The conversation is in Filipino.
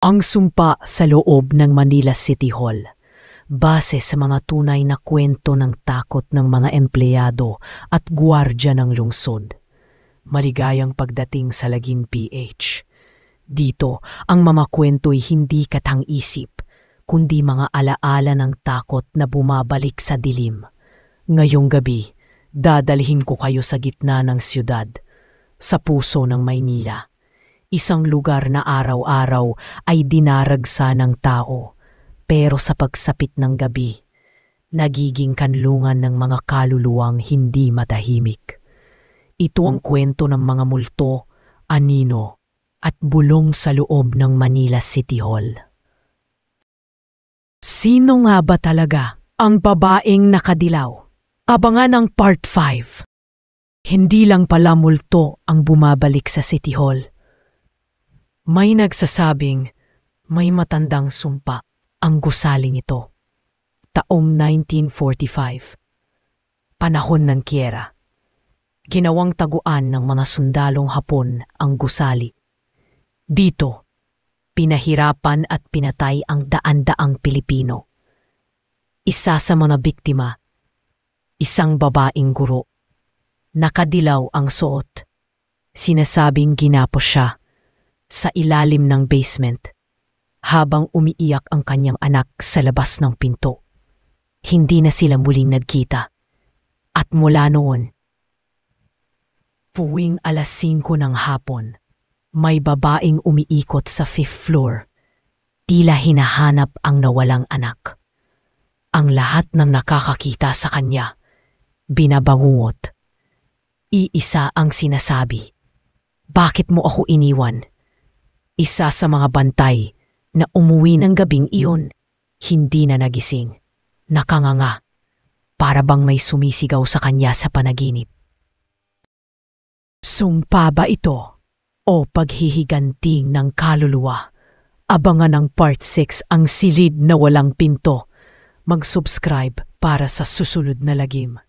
Ang sumpa sa loob ng Manila City Hall. Base sa mga tunay na kwento ng takot ng mga empleyado at gwardya ng lungsod. Maligayang pagdating sa Lagim PH. Dito, ang mga kwento'y hindi katang-isip, kundi mga alaala ng takot na bumabalik sa dilim. Ngayong gabi, dadalhin ko kayo sa gitna ng siyudad, sa puso ng Maynila. Isang lugar na araw-araw ay dinaragsa ng tao, pero sa pagsapit ng gabi, nagiging kanlungan ng mga kaluluwang hindi matahimik. Ito ang kwento ng mga multo, anino, at bulong sa loob ng Manila City Hall. Sino nga ba talaga ang babaeng nakadilaw? Abangan ang Part 5. Hindi lang pala multo ang bumabalik sa City Hall. May nagsasabing may matandang sumpa ang gusaling ito. Taong 1945. Panahon ng giyera. Ginawang taguan ng mga sundalong Hapon ang gusali. Dito, pinahirapan at pinatay ang daan-daang Pilipino. Isa sa mga biktima, isang babaeng guro. Nakadilaw ang suot. Sinasabing ginapos siya sa ilalim ng basement habang umiiyak ang kanyang anak sa labas ng pinto. Hindi na sila muling nagkita. At mula noon, tuwing alas 5 ng hapon, may babaeng umiikot sa 5th floor. Tila hinahanap ang nawalang anak. Ang lahat ng nakakakita sa kanya, binabangungot. Iisa ang sinasabi, "Bakit mo ako iniwan?" Isa sa mga bantay na umuwi ng gabing iyon, hindi na nagising, nakanganga, para bang may sumisigaw sa kanya sa panaginip. Sumpa ba ito o paghihiganting ng kaluluwa? Abangan ang Part 6, ang silid na walang pinto. Mag-subscribe para sa susunod na lagim.